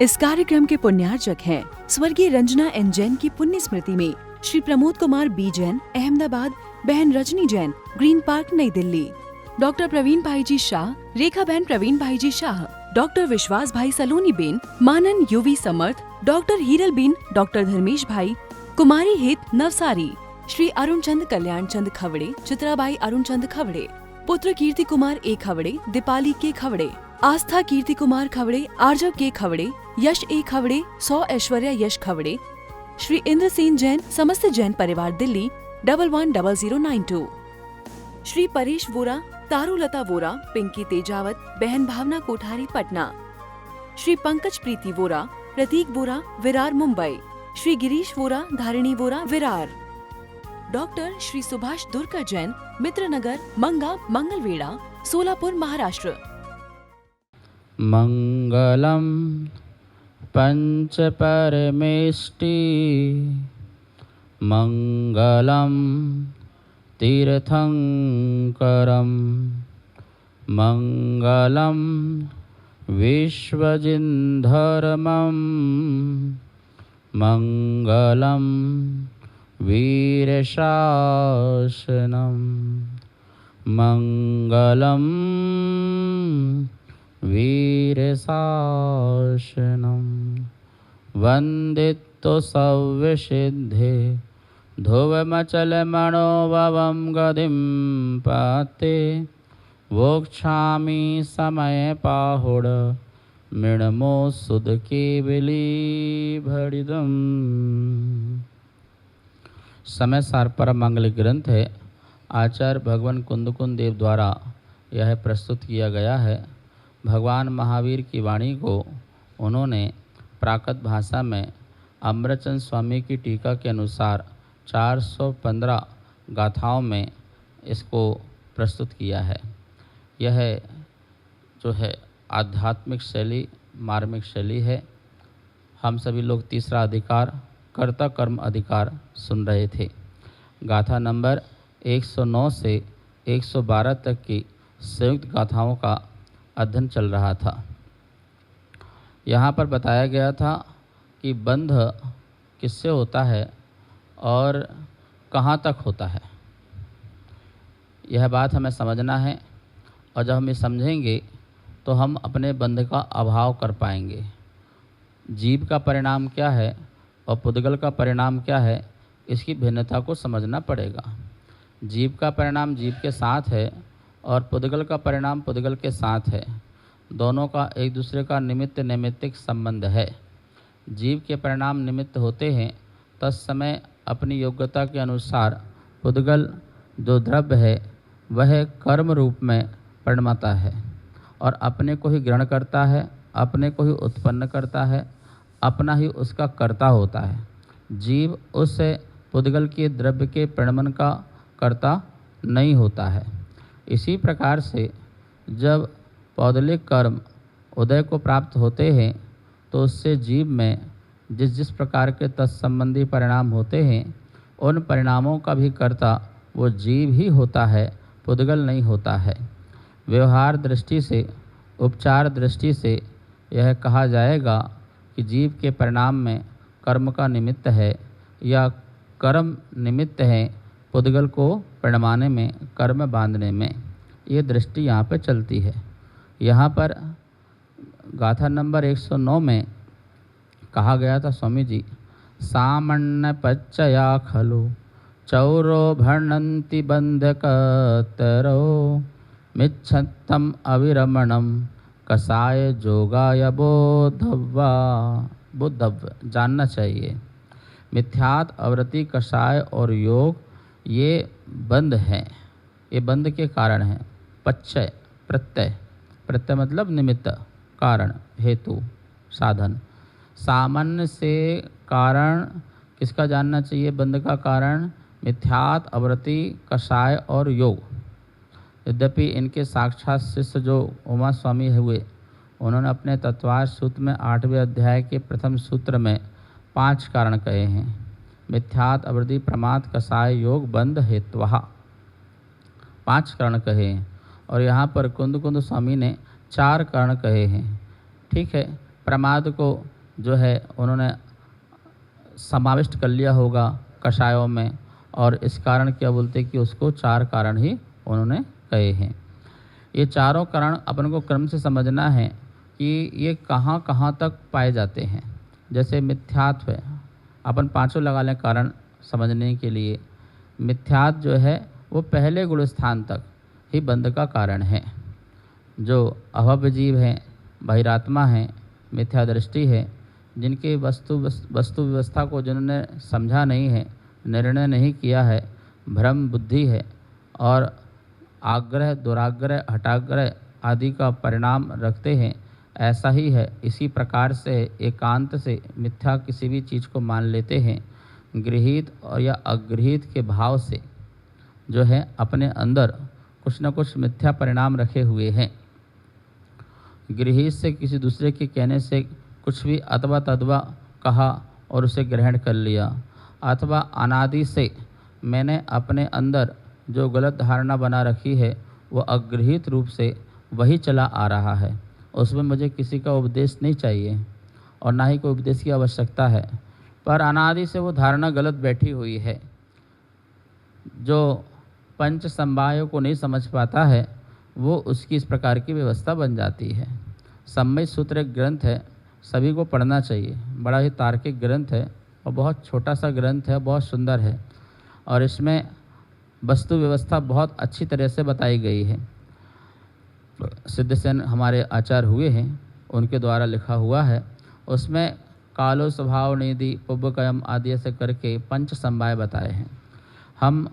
इस कार्यक्रम के पुण्यार्चक हैं स्वर्गीय रंजना एन जैन की पुण्य स्मृति में श्री प्रमोद कुमार बी जैन, अहमदाबाद, बहन रजनी जैन, ग्रीन पार्क, नई दिल्ली, डॉक्टर प्रवीण भाई जी शाह, रेखा बहन प्रवीण भाई जी शाह, डॉक्टर विश्वास भाई सलोनी बेन, मानन यूवी समर्थ, डॉक्टर हीरल बीन, डॉक्टर धर्मेश भाई, कुमारी हित नवसारी, श्री अरुण चंद कल्याण चंद खवड़े, चित्राबाई अरुण चंद खवड़े, पुत्र कीर्ति कुमार ए खवड़े, दीपाली के खवड़े, आस्था कीर्ति कुमार खवड़े, आर्जव के खवड़े, यश ए खवड़े, 100 ऐश्वर्या यश खवड़े, श्री इंद्र सेन जैन, समस्त जैन परिवार दिल्ली 110092, श्री परेश वोरा, तारुलता वोरा, पिंकी तेजावत, बहन भावना कोठारी, पटना, श्री पंकज प्रीति वोरा, प्रतीक वोरा, विरार, मुंबई, श्री गिरीश वोरा, धारिणी वोरा, विरार, डॉक्टर श्री सुभाष दुर्कर जैन, मित्रनगर, मंगा, मंगलवेड़ा, सोलापुर, महाराष्ट्र। मंगलम पंच परमेष्टि, मंगलम तीर्थंकरम, मंगलम विश्वजिन्धर्मम, मंगलम वीरशासनम, मंगलम वीरशासनम, वंदितो सव्यसिद्धे ध्रुवमचलमणोभवं गतिं पाते, वोक्षामि समय पाहुड मृणमो सुद केवली भरिदम। समय सार परम मांगलिक ग्रंथ है। आचार्य भगवान कुंदकुंद देव द्वारा यह प्रस्तुत किया गया है। भगवान महावीर की वाणी को उन्होंने प्राकृत भाषा में अमृतचंद स्वामी की टीका के अनुसार 415 गाथाओं में इसको प्रस्तुत किया है। यह जो है आध्यात्मिक शैली, मार्मिक शैली है। हम सभी लोग तीसरा अधिकार, कर्ता कर्म अधिकार सुन रहे थे। गाथा नंबर 109 से 112 तक की संयुक्त गाथाओं का अध्ययन चल रहा था। यहाँ पर बताया गया था कि बंध किससे होता है और कहाँ तक होता है। यह बात हमें समझना है, और जब हम ये समझेंगे तो हम अपने बंध का अभाव कर पाएंगे। जीव का परिणाम क्या है और पुद्गल का परिणाम क्या है, इसकी भिन्नता को समझना पड़ेगा। जीव का परिणाम जीव के साथ है और पुद्गल का परिणाम पुद्गल के साथ है। दोनों का एक दूसरे का निमित्त नैमित्तिक संबंध है। जीव के परिणाम निमित्त होते हैं, तत्समय अपनी योग्यता के अनुसार पुद्गल जो द्रव्य है वह कर्म रूप में परिणमता है और अपने को ही ग्रहण करता है, अपने को ही उत्पन्न करता है, अपना ही उसका कर्ता होता है। जीव उस पुद्गल के द्रव्य के परिणमन का कर्ता नहीं होता है। इसी प्रकार से जब पौदलिक कर्म उदय को प्राप्त होते हैं तो उससे जीव में जिस जिस प्रकार के तत्संबंधी परिणाम होते हैं, उन परिणामों का भी कर्ता वो जीव ही होता है, पुद्गल नहीं होता है। व्यवहार दृष्टि से, उपचार दृष्टि से यह कहा जाएगा कि जीव के परिणाम में कर्म का निमित्त है या कर्म निमित्त है पुद्गल को परिणमाने में, कर्म बांधने में। ये दृष्टि यहाँ पर चलती है। यहाँ पर गाथा नंबर 109 में कहा गया था, स्वामी जी, सामण्य पच्चया खलु चौरो भर्णन्ति बंधकतरो, मिच्छत्तम अविरमणम कसाय जोगाय बोधव्वा। बोधव्य जानना चाहिए। मिथ्यात, अवृत्ति, कषाय और योग ये बंध हैं। ये बंध के कारण हैं। पच्चय, प्रत्यय, प्रत्यय मतलब निमित्त, कारण, हेतु, साधन। सामान्य से कारण किसका जानना चाहिए? बंध का कारण मिथ्यात, अवृत्ति, कषाय और योग। यद्यपि इनके साक्षात शिष्य जो उमा स्वामी हुए, उन्होंने अपने तत्वार्थ सूत्र में 8वें अध्याय के प्रथम सूत्र में 5 कारण कहे हैं। मिथ्यात, अवृत्ति, प्रमाद, कषाय, योग, बंध, हेत्वः 5 कारण कहे हैं। और यहाँ पर कुंद स्वामी ने 4 कारण कहे हैं। ठीक है, प्रमाद को जो है उन्होंने समाविष्ट कर लिया होगा कषायों में, और इस कारण क्या बोलते कि उसको 4 कारण ही उन्होंने कहे हैं। ये चारों कारण अपन को क्रम से समझना है कि ये कहाँ कहाँ तक पाए जाते हैं। जैसे मिथ्यात्व है, अपन पांचों लगा लें कारण समझने के लिए। मिथ्यात्व जो है वो पहले गुण स्थान तक ही बंध का कारण है। जो अभव्य जीव हैं, बहिरात्मा हैं, मिथ्या दृष्टि है, जिनके वस्तु व्यवस्था को जिन्होंने समझा नहीं है, निर्णय नहीं किया है, भ्रम बुद्धि है और आग्रह, दुराग्रह, हठाग्रह आदि का परिणाम रखते हैं, ऐसा ही है। इसी प्रकार से एकांत से मिथ्या किसी भी चीज़ को मान लेते हैं, गृहीत और या अगृहीत के भाव से जो है अपने अंदर कुछ न कुछ मिथ्या परिणाम रखे हुए हैं। गृहीत से किसी दूसरे के कहने से कुछ भी अथवा तद्वा कहा और उसे ग्रहण कर लिया, अथवा अनादि से मैंने अपने अंदर जो गलत धारणा बना रखी है वो अगृहीत रूप से वही चला आ रहा है, उसमें मुझे किसी का उपदेश नहीं चाहिए और ना ही कोई उपदेश की आवश्यकता है, पर अनादि से वो धारणा गलत बैठी हुई है। जो पंच समवायों को नहीं समझ पाता है वो उसकी इस प्रकार की व्यवस्था बन जाती है। सम्मय सूत्र एक ग्रंथ है, सभी को पढ़ना चाहिए। बड़ा ही तार्किक ग्रंथ है और बहुत छोटा सा ग्रंथ है, बहुत सुंदर है और इसमें वस्तु व्यवस्था बहुत अच्छी तरह से बताई गई है। सिद्धसेन हमारे आचार्य हुए हैं, उनके द्वारा लिखा हुआ है। उसमें कालो स्वभाव निधि पुब्बकयम आदि से करके पंच समवाय बताए हैं। हम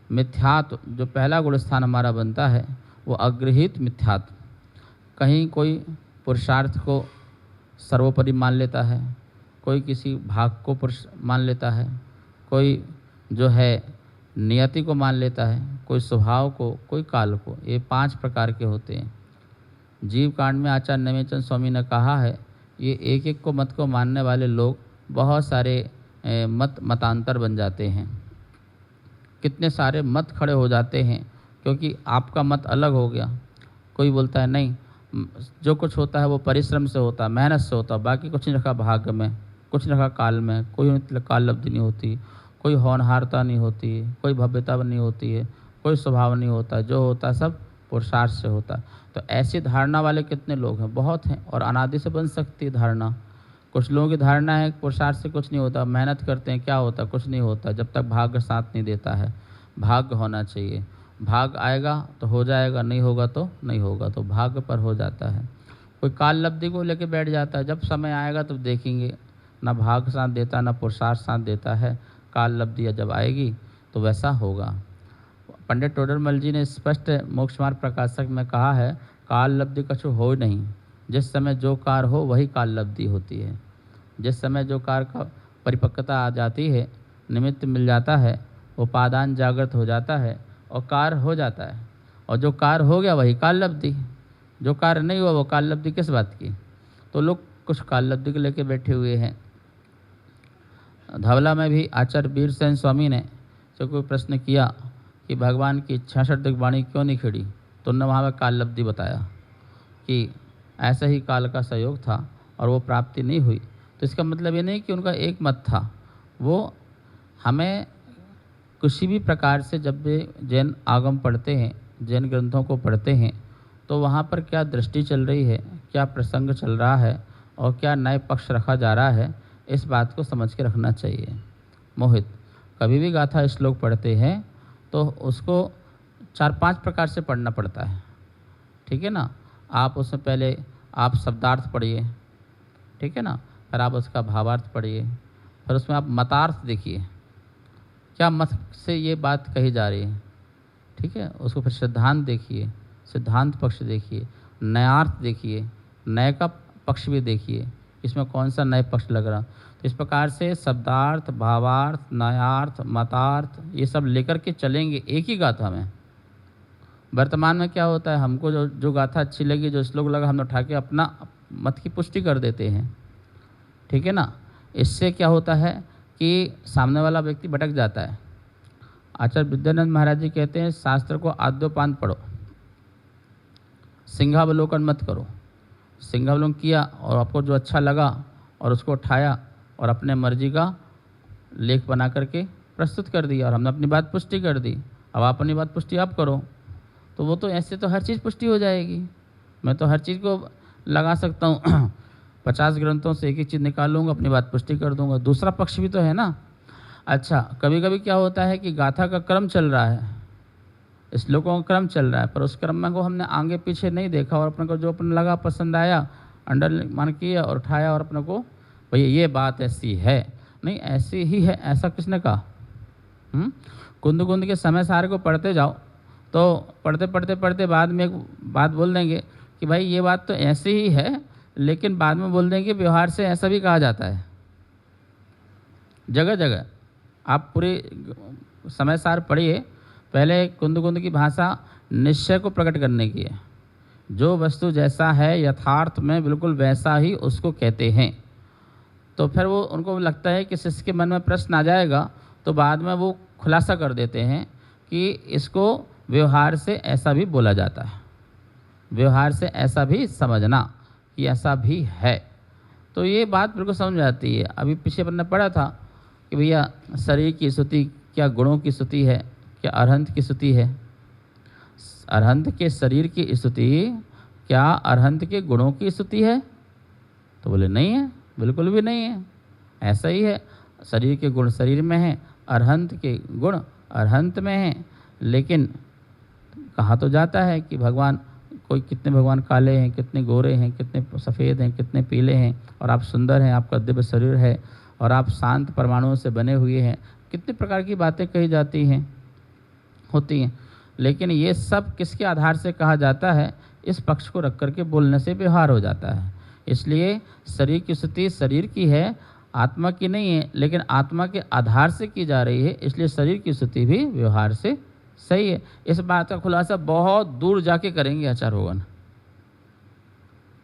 मिथ्यात्व जो पहला गुण स्थान हमारा बनता है वो अगृहीत मिथ्यात्व। कहीं कोई पुरुषार्थ को सर्वोपरि मान लेता है, कोई किसी भाग को पुरुष मान लेता है, कोई जो है नियति को मान लेता है, कोई स्वभाव को, कोई काल को। ये 5 प्रकार के होते हैं। जीव कांड में आचार्य नवेचंद स्वामी ने कहा है ये एक एक को मत को मानने वाले लोग बहुत सारे मतांतर बन जाते हैं। कितने सारे मत खड़े हो जाते हैं क्योंकि आपका मत अलग हो गया। कोई बोलता है नहीं, जो कुछ होता है वो परिश्रम से होता है, मेहनत से होता है, बाकी कुछ नहीं रखा भाग्य में, कुछ नहीं रखा काल में, कोई काल लब्धि नहीं होती, कोई होनहारता नहीं होती, कोई भव्यता नहीं होती है, कोई स्वभाव नहीं होता, जो होता सब पुरुषार्थ से होता। तो ऐसी धारणा वाले कितने लोग हैं, बहुत हैं। और अनादि से बन सकती है धारणा। कुछ लोगों की धारणा है पुरुषार्थ से कुछ नहीं होता, मेहनत करते हैं क्या होता, कुछ नहीं होता जब तक भाग्य साथ नहीं देता है। भाग्य होना चाहिए, भाग्य आएगा तो हो जाएगा, नहीं होगा तो नहीं होगा, तो भाग्य पर हो जाता है। कोई काल लब्धि को लेकर बैठ जाता है, जब समय आएगा तब देखेंगे, ना भाग्य साथ देता ना पुरुषार्थ साथ देता है। काल लब्धि जब आएगी तो वैसा होगा। पंडित टोडरमल जी ने स्पष्ट मोक्ष मार्ग प्रकाशक में कहा है, काल लब्धि कछु हो नहीं, जिस समय जो कार्य हो वही काल लब्धि होती है। जिस समय जो कार्य का परिपक्वता आ जाती है, निमित्त मिल जाता है, उपादान जागृत हो जाता है और कार्य हो जाता है, और जो कार्य हो गया वही काल लब्धि। जो कार्य नहीं हुआ वो काल लब्धि किस बात की। तो लोग कुछ काल लब्धि को लेकर बैठे हुए हैं। धवला में भी आचार्य वीरसेन स्वामी ने जो कोई प्रश्न किया कि भगवान की 66 वाणी क्यों नहीं खिड़ी, तो उन्होंने वहाँ पर काल लब्धि बताया कि ऐसा ही काल का सहयोग था और वो प्राप्ति नहीं हुई। तो इसका मतलब ये नहीं कि उनका एक मत था। वो हमें किसी भी प्रकार से जब भी जैन आगम पढ़ते हैं, जैन ग्रंथों को पढ़ते हैं, तो वहाँ पर क्या दृष्टि चल रही है, क्या प्रसंग चल रहा है और क्या नए पक्ष रखा जा रहा है, इस बात को समझ के रखना चाहिए। मोहित, कभी भी गाथा श्लोक पढ़ते हैं तो उसको 4-5 प्रकार से पढ़ना पड़ता है, ठीक है ना। आप उसमें पहले आप शब्दार्थ पढ़िए, ठीक है ना, फिर आप उसका भावार्थ पढ़िए, फिर उसमें आप मतार्थ देखिए, क्या मत से ये बात कही जा रही है, ठीक है। उसको फिर सिद्धांत देखिए, सिद्धांत पक्ष देखिए, न्यायार्थ देखिए, न्याय का पक्ष भी देखिए, इसमें कौन सा नए पक्ष लग रहा। तो इस प्रकार से शब्दार्थ, भावार्थ, न्यायार्थ, मतार्थ ये सब लेकर के चलेंगे एक ही गाथा में। वर्तमान में क्या होता है, हमको जो गाथा अच्छी लगी, जो श्लोक लगा, हम उठा के अपना मत की पुष्टि कर देते हैं, ठीक है ना। इससे क्या होता है कि सामने वाला व्यक्ति भटक जाता है। आचार्य विद्यानंद महाराज जी कहते हैं, शास्त्र को आद्योपांत पढ़ो, सिंहावलोकन मत करो। सिंहावलोकन किया और आपको जो अच्छा लगा और उसको उठाया और अपने मर्जी का लेख बना करके प्रस्तुत कर दिया और हमने अपनी बात पुष्टि कर दी। अब आप अपनी बात पुष्टि आप करो। तो वो तो ऐसे तो हर चीज़ पुष्टि हो जाएगी। मैं तो हर चीज़ को लगा सकता हूँ 50 ग्रंथों से एक चीज़ निकाल लूँगा, अपनी बात पुष्टि कर दूँगा। दूसरा पक्ष भी तो है ना। अच्छा, कभी कभी क्या होता है कि गाथा का क्रम चल रहा है, श्लोकों का क्रम चल रहा है, पर उस क्रम में को हमने आगे पीछे नहीं देखा और अपने को जो अपने लगा पसंद आया अंडरलाइन किया और उठाया और अपने को भैया ये बात ऐसी है, नहीं ऐसी ही है, ऐसा किसने कहा? कुंद कुंद के समय सार को पढ़ते जाओ तो पढ़ते बाद में एक बात बोल देंगे कि भाई ये बात तो ऐसी ही है, लेकिन बाद में बोल देंगे व्यवहार से ऐसा भी कहा जाता है। जगह जगह आप पूरे समय सार पढ़िए। पहले कुंद कुंद की भाषा निश्चय को प्रकट करने की है। जो वस्तु जैसा है यथार्थ में बिल्कुल वैसा ही उसको कहते हैं। तो फिर वो उनको लगता है कि शिष्य के मन में प्रश्न आ जाएगा तो बाद में वो खुलासा कर देते हैं कि इसको व्यवहार से ऐसा भी बोला जाता है, व्यवहार से ऐसा भी समझना कि ऐसा भी है। तो ये बात बिल्कुल समझ आती है। अभी पीछे पर ने पढ़ा था कि भैया शरीर की स्तुति क्या गुणों की स्तुति है, क्या अरहंत की स्तुति है? अरहंत के शरीर की स्तुति क्या अरहंत के गुणों की स्तुति है? तो बोले नहीं है, बिल्कुल भी नहीं है। ऐसा ही है, शरीर के गुण शरीर में हैं, अरहंत के गुण अरहंत में हैं। लेकिन कहा तो जाता है कि भगवान कोई कितने भगवान काले हैं, कितने गोरे हैं, कितने सफ़ेद हैं, कितने पीले हैं, और आप सुंदर हैं, आपका दिव्य शरीर है और आप शांत परमाणुओं से बने हुए हैं। कितने प्रकार की बातें कही जाती हैं, होती हैं। लेकिन ये सब किसके आधार से कहा जाता है? इस पक्ष को रख करके बोलने से व्यवहार हो जाता है। इसलिए शरीर की स्तुति शरीर की है, आत्मा की नहीं है, लेकिन आत्मा के आधार से की जा रही है, इसलिए शरीर की स्तुति भी व्यवहार से सही है। इस बात का खुलासा बहुत दूर जाके करेंगे आचार्य भगवान।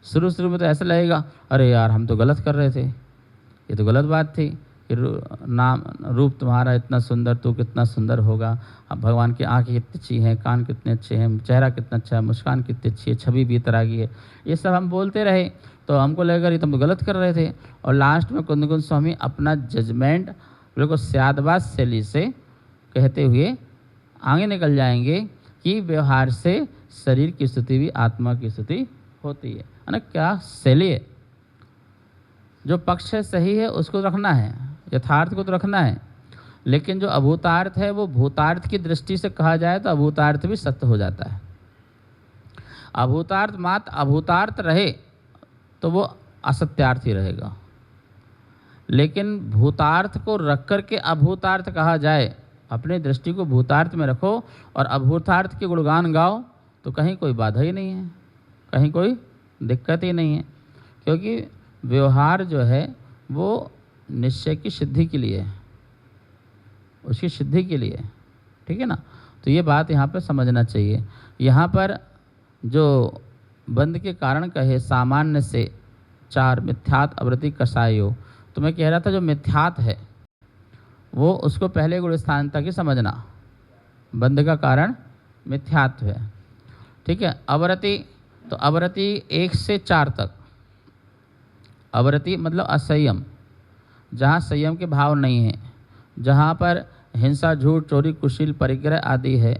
शुरू में तो ऐसा लगेगा अरे यार हम तो गलत कर रहे थे, ये तो गलत बात थी कि नाम रूप तुम्हारा इतना सुंदर, तू कितना सुंदर होगा। अब भगवान की आँखें कितनी अच्छी हैं, कान कितने अच्छे हैं, चेहरा कितना अच्छा है, मुस्कान कितनी अच्छी है, छवि भी इतर आ गई है। ये सब हम बोलते रहे तो हमको लगेगा ये तुम तो गलत कर रहे थे। और लास्ट में कुंद कुंद स्वामी अपना जजमेंट बिल्कुल स्यादबाज शैली से कहते हुए आगे निकल जाएंगे कि व्यवहार से शरीर की स्तुति भी आत्मा की स्तुति होती है ना। क्या शैली है? जो पक्ष है सही है उसको रखना है, यथार्थ को तो रखना है, लेकिन जो अभूतार्थ है वो भूतार्थ की दृष्टि से कहा जाए तो अभूतार्थ भी सत्य हो जाता है। अभूतार्थ मात्र अभूतार्थ रहे तो वो असत्यार्थ ही रहेगा, लेकिन भूतार्थ को रख कर के अभूतार्थ कहा जाए, अपनी दृष्टि को भूतार्थ में रखो और अभूतार्थ के गुणगान गाओ तो कहीं कोई बाधा ही नहीं है, कहीं कोई दिक्कत ही नहीं है। क्योंकि व्यवहार जो है वो निश्चय की सिद्धि के लिए है, उसकी सिद्धि के लिए, ठीक है ना। तो ये बात यहाँ पर समझना चाहिए। यहाँ पर जो बंध के कारण कहे सामान्य से 4 मिथ्यात अवृत्ति कसायो, तो मैं कह रहा था जो मिथ्यात है वो उसको पहले गुण स्थान तक ही समझना। बंध का कारण मिथ्यात्व है, ठीक है। अवृत्ति, तो अवृत्ति 1 से 4 तक। अवृत्ति मतलब असंयम, जहाँ संयम के भाव नहीं है, जहाँ पर हिंसा, झूठ, चोरी, कुशील, परिग्रह आदि है,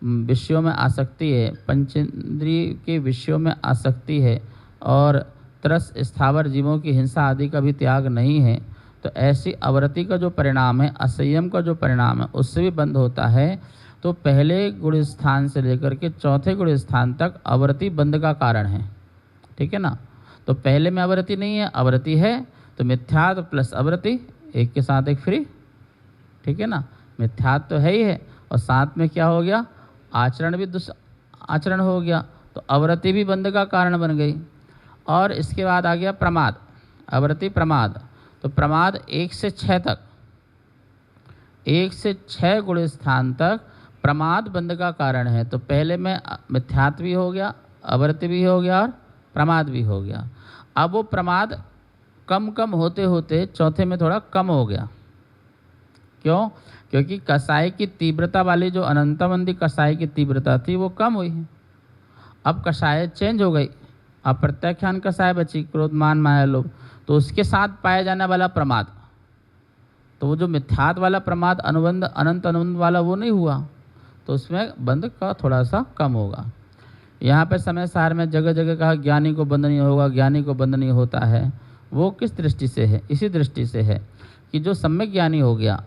विषयों में आसक्ति है, पंचेंद्रिय के विषयों में आसक्ति है और तरस स्थावर जीवों की हिंसा आदि का भी त्याग नहीं है, तो ऐसी अवृत्ति का जो परिणाम है, असंयम का जो परिणाम है, उससे भी बंद होता है। तो पहले गुण स्थान से लेकर के चौथे गुण स्थान तक अवृत्ति बंद का कारण है, ठीक है ना। तो पहले में अवृत्ति नहीं है, अवृत्ति है तो मिथ्यात प्लस अवृत्ति एक के साथ एक फ्री, ठीक है ना। मिथ्यात तो है ही है और साथ में क्या हो गया, आचरण भी आचरण हो गया, तो अवृत्ति भी बंध का कारण बन गई। और इसके बाद आ गया प्रमाद, अवृत्ति प्रमाद, तो प्रमाद 1 से 6 तक, 1 से 6 गुण स्थान तक प्रमाद बंध का कारण है। तो पहले में मिथ्यात भी हो गया, अवृत्ति भी हो गया और प्रमाद भी हो गया। अब वो प्रमाद कम कम होते होते चौथे में थोड़ा कम हो गया। क्यों? क्योंकि कसाय की तीव्रता वाली जो अनंतमंदी कसाय की तीव्रता थी वो कम हुई है। अब कसाय चेंज हो गई, अब प्रत्याख्यान कसाय बची, क्रोध मान माया लोभ। तो उसके साथ पाया जाने वाला प्रमाद, तो वो जो मिथ्यात वाला प्रमाद अनुबंध अनंत अनुबंध वाला वो नहीं हुआ, तो उसमें बंध का थोड़ा सा कम होगा। यहाँ पे समय सार में जगह जगह कहा ज्ञानी को बंध नहीं होगा, ज्ञानी को बंध नहीं होता है। वो किस दृष्टि से है? इसी दृष्टि से है कि जो सम्यक ज्ञानी हो गया,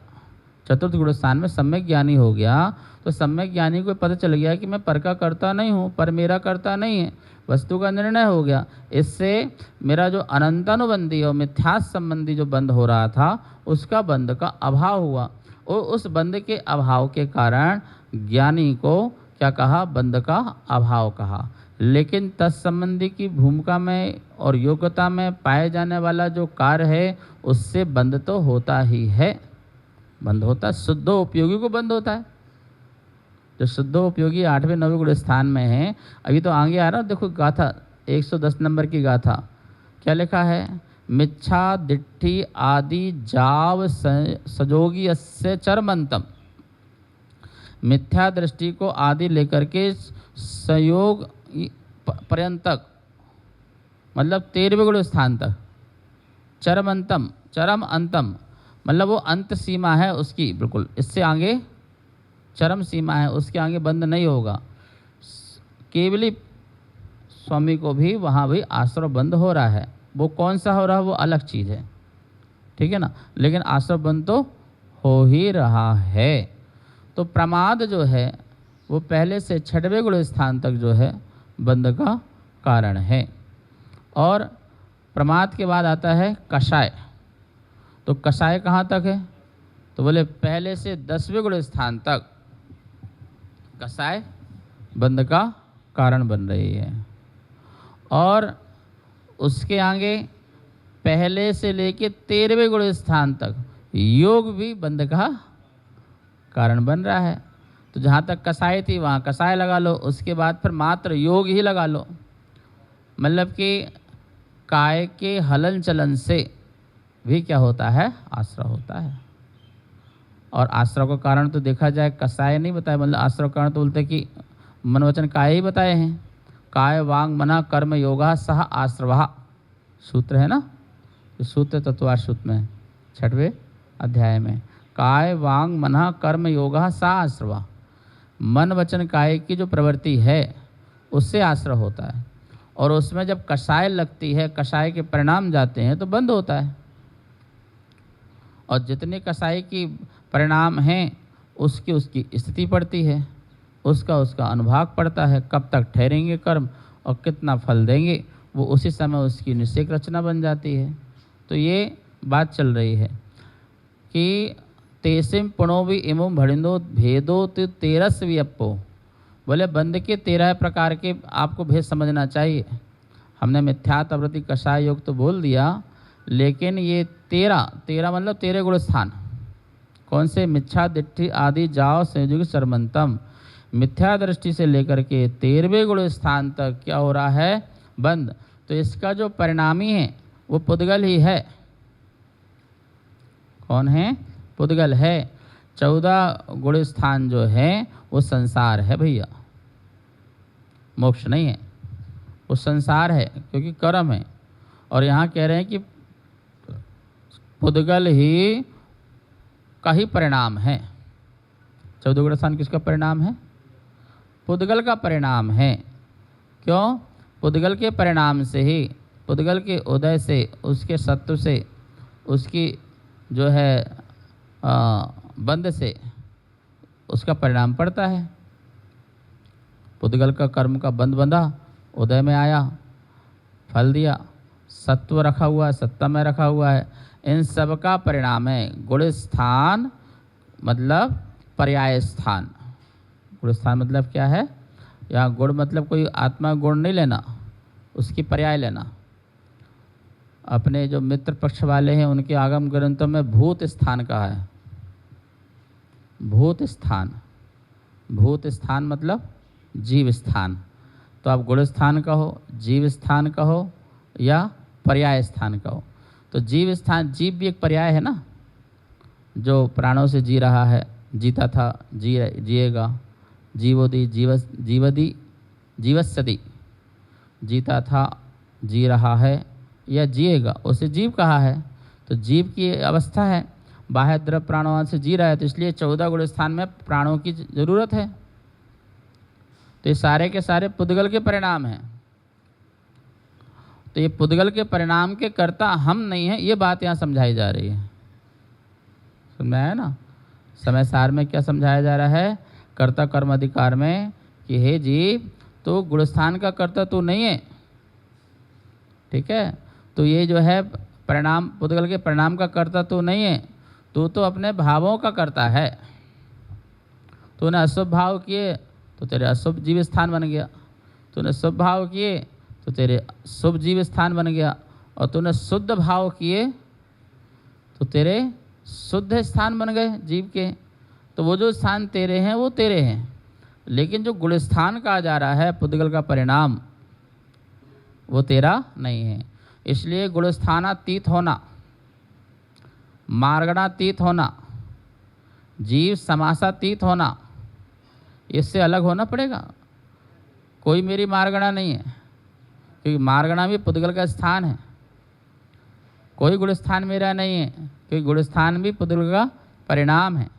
चतुर्थ गुण स्थान में सम्यक ज्ञानी हो गया, तो सम्यक ज्ञानी को पता चल गया कि मैं पर का करता नहीं हूँ, पर मेरा करता नहीं है, वस्तु का निर्णय हो गया। इससे मेरा जो अनंतानुबंधी और मिथ्यास संबंधी जो बंध हो रहा था उसका बंध का अभाव हुआ, और उस बंध के अभाव के कारण ज्ञानी को क्या कहा? बंध का अभाव कहा। लेकिन तत्संबंधी की भूमिका में और योग्यता में पाए जाने वाला जो कार्य है उससे बंध तो होता ही है, बंध होता है। शुद्ध उपयोगी को बंध होता है। जो शुद्ध उपयोगी 8वें 9वें गुण स्थान में है, अभी तो आगे आ रहा, देखो गाथा 110 नंबर की गाथा क्या लिखा है? मिच्छा दिट्ठी आदि जाव सजोगी अस्य चरमंतम। मिथ्या दृष्टि को आदि लेकर के संयोग पर्यंतक, मतलब 13वें गुण स्थान तक, चरमंतम, चरम अंतम, मतलब वो अंत सीमा है उसकी, बिल्कुल इससे आगे चरम सीमा है, उसके आगे बंद नहीं होगा। केवली स्वामी को भी वहाँ भी आश्रय बंद हो रहा है, वो कौन सा हो रहा है वो अलग चीज़ है, ठीक है ना, लेकिन आश्रय बंद तो हो ही रहा है। तो प्रमाद जो है वो पहले से 6वें गुण स्थान तक जो है बंध का कारण है। और प्रमाद के बाद आता है कषाय। तो कषाय कहाँ तक है? तो बोले पहले से 10वें गुण स्थान तक कषाय बंध का कारण बन रही है, और उसके आगे पहले से लेके 13वें गुण स्थान तक योग भी बंध का कारण बन रहा है। तो जहाँ तक कषाय थी वहाँ कषाय लगा लो, उसके बाद फिर मात्र योग ही लगा लो। मतलब कि काय के हलन चलन से भी क्या होता है? आश्रय होता है। और आश्रय का कारण तो देखा जाए कषाय नहीं बताया, मतलब आश्रय का कारण तो बोलते कि मन वचन काय ही बताए हैं। काय वांग मना कर्म योगा सह आश्रवा सूत्र है ना, तो सूत्र तत्वार सूत्र में 6वें अध्याय में काय वांग मना कर्म योगा सह आश्रवा, मन वचन काय की जो प्रवृत्ति है उससे आश्रय होता है। और उसमें जब कषाय लगती है, कषाय के परिणाम जाते हैं तो बंद होता है। और जितने कषाय की परिणाम हैं उसकी स्थिति पड़ती है, उसका अनुभाग पड़ता है, कब तक ठहरेंगे कर्म और कितना फल देंगे, वो उसी समय उसकी निश्चय रचना बन जाती है। तो ये बात चल रही है कि तेसिम पुणो भी इमुम भड़िंदो भेदो तो 13 व्यप्पो। बोले बंध के 13 प्रकार के आपको भेद समझना चाहिए। हमने मिथ्यात्व प्रवृत्ति कषाय योग तो बोल दिया, लेकिन ये 13 मतलब 13 गुण स्थान कौन से? मिथ्या दिट्ठी आदि जाओ संयोगी चरमंतम। मिथ्या दृष्टि से लेकर के 13वें गुण स्थान तक क्या हो रहा है? बंद। तो इसका जो परिणामी है वो पुद्गल ही है। कौन है? पुद्गल है। 14 गुण स्थान जो है वो संसार है भैया, मोक्ष नहीं है, वो संसार है क्योंकि कर्म है। और यहाँ कह रहे हैं कि पुद्गल ही का ही परिणाम है। 14 गुण स्थान किसका परिणाम है? पुद्गल का परिणाम है। क्यों? पुद्गल के परिणाम से ही, पुद्गल के उदय से, उसके सत्व से, उसकी जो है बंध से उसका परिणाम पड़ता है। पुद्गल का कर्म का बंध बंधा, उदय में आया, फल दिया, सत्व रखा हुआ है, सत्ता में रखा हुआ है, इन सब का परिणाम है। गुण स्थान मतलब पर्याय स्थान। गुण स्थान मतलब क्या है? यहाँ गुण मतलब कोई आत्मा गुण नहीं लेना, उसकी पर्याय लेना। अपने जो मित्र पक्ष वाले हैं उनके आगम ग्रंथों में भूत स्थान कहा है। भूत स्थान, भूत स्थान मतलब जीव स्थान। तो आप गुण स्थान कहो, जीव स्थान कहो या पर्याय स्थान कहो। तो जीव स्थान, जीव भी एक पर्याय है ना, जो प्राणों से जी रहा है, जीता था, जिएगा। जीवोदी जीवदी जीवस्यति, जीता था, जी रहा है, या जिएगा, उसे जीव कहा है। तो जीव की अवस्था है, बाह्य द्रव प्राणों से जी रहा है, तो इसलिए 14 गुण स्थान में प्राणों की जरूरत है। तो ये सारे के सारे पुद्गल के परिणाम हैं। तो ये पुद्गल के परिणाम के कर्ता हम नहीं हैं, ये बात यहाँ समझाई जा रही है। समझ में आया ना? समय सार में क्या समझाया जा रहा है? कर्ता कर्म अधिकार में कि हे जीव, तो गुणस्थान का कर्ता तो नहीं है, ठीक है? तो ये जो है परिणाम, पुद्गल के परिणाम का कर्ता तो नहीं है, तो अपने भावों का कर्ता है। तूने अशुभ भाव किए तो तेरे अशुभ जीव स्थान बन गया, तूने शुभ भाव किए तो तेरे शुभ जीव स्थान बन गया, और तूने शुद्ध भाव किए तो तेरे शुद्ध स्थान बन गए जीव के। तो वो जो स्थान तेरे हैं वो तेरे हैं, लेकिन जो गुण स्थान कहा जा रहा है पुद्गल का परिणाम, वो तेरा नहीं है। इसलिए गुणस्थानातीत होना, मार्गणातीत होना, जीव समासातीत होना, इससे अलग होना पड़ेगा। कोई मेरी मार्गणा नहीं है, क्योंकि मार्गणा भी पुद्गल का स्थान है। कोई गुणस्थान मेरा नहीं है, क्योंकि गुणस्थान भी पुद्गल का परिणाम है।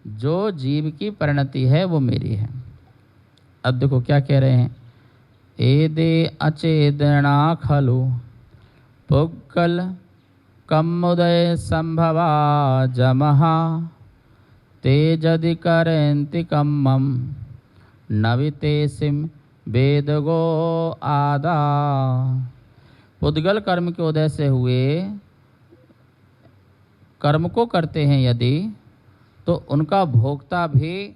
जो जीव की परिणति है वो मेरी है। अब देखो क्या कह रहे हैं, एदे अचेदना खलु पुग्गल कमुदय संभवा जमहा तेजदि करन्ति कम्मम नवितेसिम वेदगो आदा। पुद्गल कर्म के उदय से हुए कर्म को करते हैं यदि, तो उनका भोक्ता भी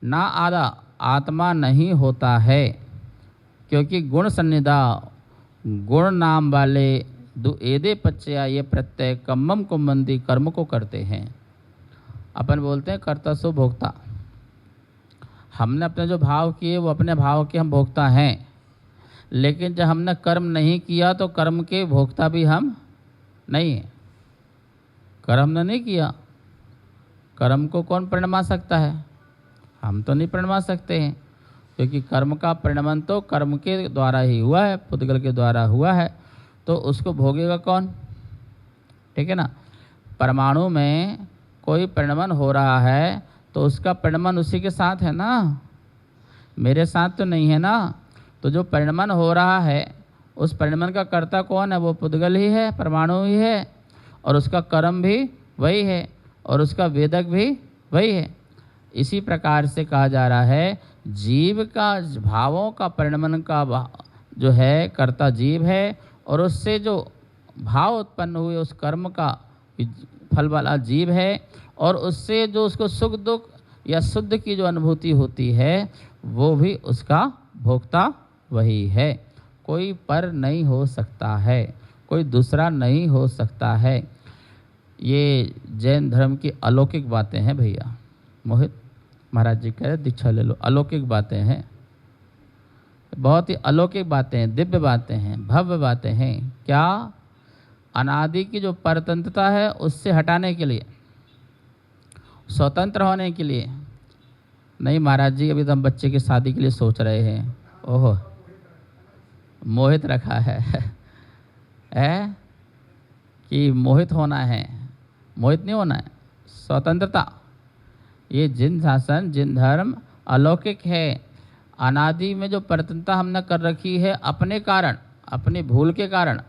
ना आदा आत्मा नहीं होता है, क्योंकि गुण सन्निधा, गुण नाम वाले एदे पच्चया ये प्रत्यय कम्मम कुम्बंदी कर्म को करते हैं। अपन बोलते हैं कर्ता सो भोक्ता। हमने अपने जो भाव किए वो अपने भाव के हम भोक्ता हैं, लेकिन जब हमने कर्म नहीं किया तो कर्म के भोक्ता भी हम नहीं हैं। कर्म ने नहीं किया, कर्म को कौन परिणमा सकता है? हम तो नहीं परिणमा सकते हैं, क्योंकि कर्म का परिणमन तो कर्म के द्वारा ही हुआ है, पुद्गल के द्वारा हुआ है, तो उसको भोगेगा कौन? ठीक है ना? परमाणु में कोई परिणमन हो रहा है तो उसका परिणमन उसी के साथ है ना, मेरे साथ तो नहीं है ना। तो जो परिणमन हो रहा है उस परिणमन का कर्ता कौन है? वो पुद्गल ही है, परमाणु ही है, और उसका कर्म भी वही है, और उसका वेदक भी वही है। इसी प्रकार से कहा जा रहा है जीव का भावों का परिणमन का जो है कर्ता जीव है, और उससे जो भाव उत्पन्न हुए उस कर्म का फल वाला जीव है, और उससे जो उसको सुख दुख या शुद्ध की जो अनुभूति होती है वो भी उसका भोक्ता वही है। कोई पर नहीं हो सकता है, कोई दूसरा नहीं हो सकता है। ये जैन धर्म की अलौकिक बातें हैं भैया। मोहित महाराज जी कह रहे दीक्षा ले लो, अलौकिक बातें हैं, बहुत ही अलौकिक बातें हैं, दिव्य बातें हैं, भव्य बातें हैं। क्या? अनादि की जो परतंत्रता है उससे हटाने के लिए, स्वतंत्र होने के लिए नहीं। महाराज जी अभी तो हम बच्चे की शादी के लिए सोच रहे हैं। ओहो, मोहित रखा है कि मोहित होना है, मोहित नहीं होना है, स्वतंत्रता। ये जिन शासन जिन धर्म अलौकिक है, अनादि में जो परतंत्रता हमने कर रखी है अपने कारण, अपनी भूल के कारण,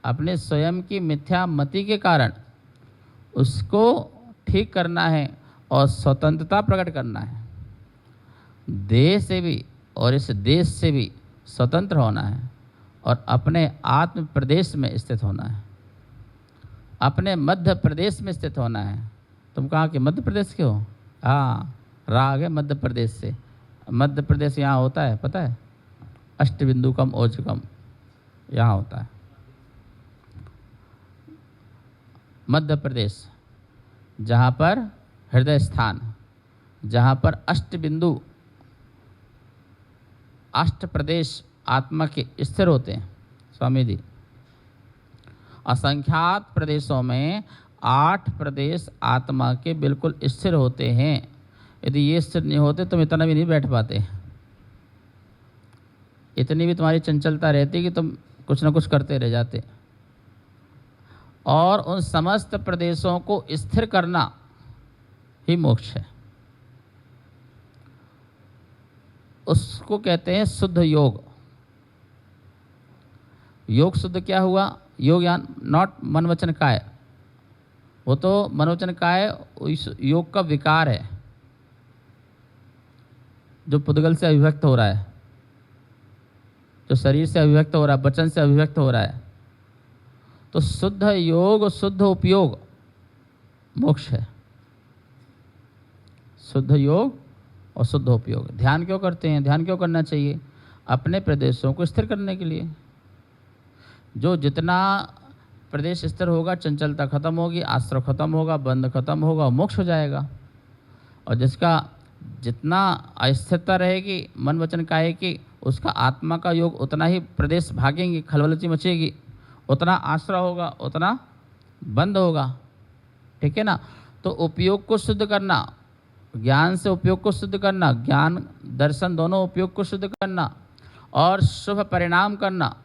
अपने स्वयं की मिथ्या मति के कारण, उसको ठीक करना है और स्वतंत्रता प्रकट करना है। देह से भी और इस देश से भी स्वतंत्र होना है, और अपने आत्म प्रदेश में स्थित होना है, अपने मध्य प्रदेश में स्थित होना है। तुम कहाँ के? मध्य प्रदेश के हो? हाँ, राग है मध्य प्रदेश से। मध्य प्रदेश यहाँ होता है, पता है? अष्टबिंदुकम ओजकम यहाँ होता है मध्य प्रदेश, जहाँ पर हृदय स्थान, जहाँ पर अष्टबिंदु, अष्ट प्रदेश आत्मा के स्थिर होते हैं। स्वामी जी, असंख्यात प्रदेशों में 8 प्रदेश आत्मा के बिल्कुल स्थिर होते हैं। यदि ये स्थिर नहीं होते तुम इतना भी नहीं बैठ पाते, इतनी भी तुम्हारी चंचलता रहती कि तुम कुछ ना कुछ करते रह जाते। और उन समस्त प्रदेशों को स्थिर करना ही मोक्ष है। उसको कहते हैं शुद्ध योग। योग शुद्ध क्या हुआ? योग यान नॉट मन वचन काय, वो तो मन वचन काय इस योग का विकार है जो पुद्गल से अभिव्यक्त हो रहा है, जो शरीर से अभिव्यक्त हो रहा है, वचन से अभिव्यक्त हो रहा है। तो शुद्ध योग, शुद्ध उपयोग मोक्ष है। शुद्ध योग और शुद्ध उपयोग। ध्यान क्यों करते हैं? ध्यान क्यों करना चाहिए? अपने प्रदेशों को स्थिर करने के लिए। जो जितना प्रदेश स्थिर होगा, चंचलता खत्म होगी, आश्रय खत्म होगा, बंध खत्म होगा, मोक्ष हो जाएगा। और जिसका जितना अस्थिरता रहेगी मन वचन काया की, उसका आत्मा का योग उतना ही प्रदेश भागेंगे, खलबलची मचेगी, उतना आश्रय होगा, उतना बंद होगा। ठीक है ना? तो उपयोग को शुद्ध करना, ज्ञान से उपयोग को शुद्ध करना, ज्ञान दर्शन दोनों उपयोग को शुद्ध करना, और शुभ परिणाम करना,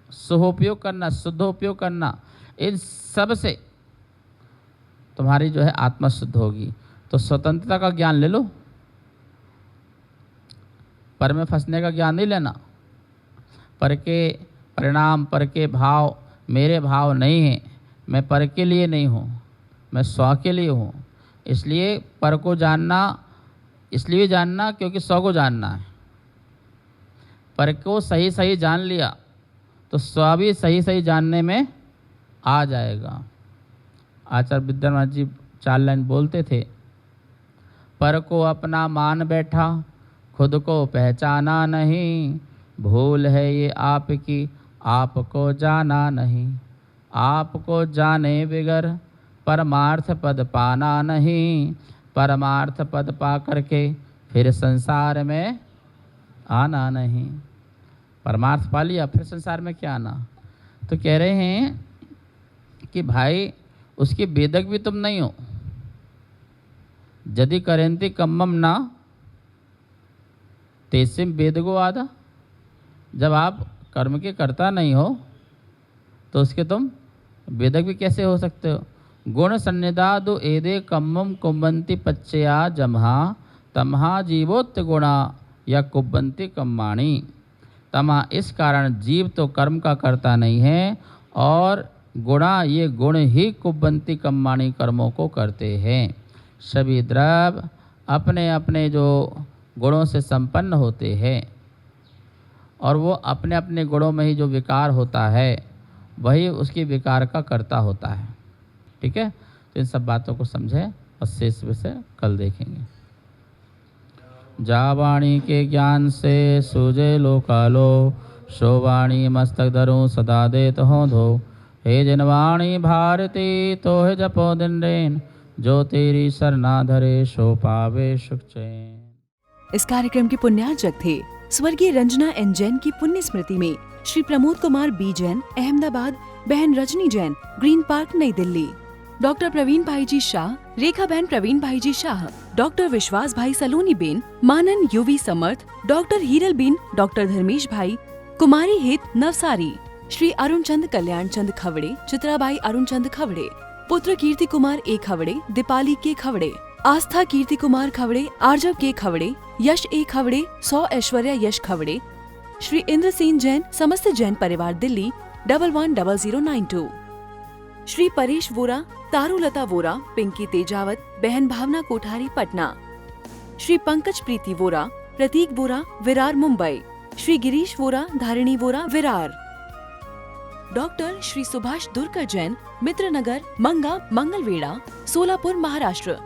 शुभोपयोग करना, शुद्ध उपयोग करना, इन सब से तुम्हारी जो है आत्मा शुद्ध होगी। तो स्वतंत्रता का ज्ञान ले लो, पर में फंसने का ज्ञान नहीं लेना। पर के परिणाम, पर के भाव मेरे भाव नहीं हैं, मैं पर के लिए नहीं हूँ, मैं स्व के लिए हूँ। इसलिए पर को जानना इसलिए जानना क्योंकि स्व को जानना है। पर को सही सही जान लिया तो स्व भी सही सही जानने में आ जाएगा। आचार्य विद्यानाथ जी 4 लाइन बोलते थे, पर को अपना मान बैठा, खुद को पहचाना नहीं, भूल है ये आपकी, आपको जाना नहीं। आपको जाने बिगर परमार्थ पद पाना नहीं, परमार्थ पद पा करके फिर संसार में आना नहीं। परमार्थ पा लिया, फिर संसार में क्या आना? तो कह रहे हैं कि भाई उसके वेदक भी तुम नहीं हो। यदि करेंति कम्मम ना तेसिम वेदगो आधा। जब आप कर्म के कर्ता नहीं हो तो उसके तुम वेदक भी कैसे हो सकते हो? गुण सन्निधादु एदे कम्मम कुम्बंती पच्चया जमहा तमहा जीवोत्त गुणा या कुब्बंती कम्माणी। तमा इस कारण जीव तो कर्म का कर्ता नहीं है, और गुणा ये गुण ही कुब्बंती कम्माणी कर्मों को करते हैं। सभी द्रव्य अपने अपने जो गुणों से संपन्न होते हैं, और वो अपने अपने गुणों में ही जो विकार होता है वही उसकी विकार का कर्ता होता है। ठीक है? तो इन सब बातों को समझें और शेष विषय कल देखेंगे। जा वाणी के ज्ञान से सूझे लोकालो, सो वाणी मस्तक धरूं सदा देत हो धो। हे जिन वाणी भारती तो है जपो दिन रेन, जो तेरी सरना धरे सो पावे सुख चैन। इस कार्यक्रम के पुण्यार्चक थे स्वर्गीय रंजना एन जैन की पुण्य स्मृति में श्री प्रमोद कुमार बी जैन, अहमदाबाद, बहन रजनी जैन, ग्रीन पार्क, नई दिल्ली, डॉक्टर प्रवीण भाई जी शाह, रेखा बहन प्रवीण भाई जी शाह, डॉक्टर विश्वास भाई सलोनी बेन, मानन यूवी समर्थ, डॉक्टर हीरल बेन, डॉक्टर धर्मेश भाई, कुमारी हित नवसारी, श्री अरुण चंद कल्याण चंद खवड़े, चित्राबाई अरुण चंद खवड़े, पुत्र कीर्ति कुमार ए खवड़े, दीपाली के खवड़े, आस्था कीर्ति कुमार खवड़े, आर्जव के खवड़े, यश ए खवड़े, 100 ऐश्वर्या यश खवड़े, श्री इंद्र सेन जैन, समस्त जैन परिवार दिल्ली 110092, श्री परेश वोरा, तारुलता वोरा, पिंकी तेजावत, बहन भावना कोठारी पटना, श्री पंकज प्रीति वोरा, प्रतीक वोरा, विरार मुंबई, श्री गिरीश वोरा, धारिणी वोरा, विरार, डॉक्टर श्री सुभाष दुर्कर जैन, मित्रनगर, मंगा, मंगलवेड़ा, सोलापुर, महाराष्ट्र।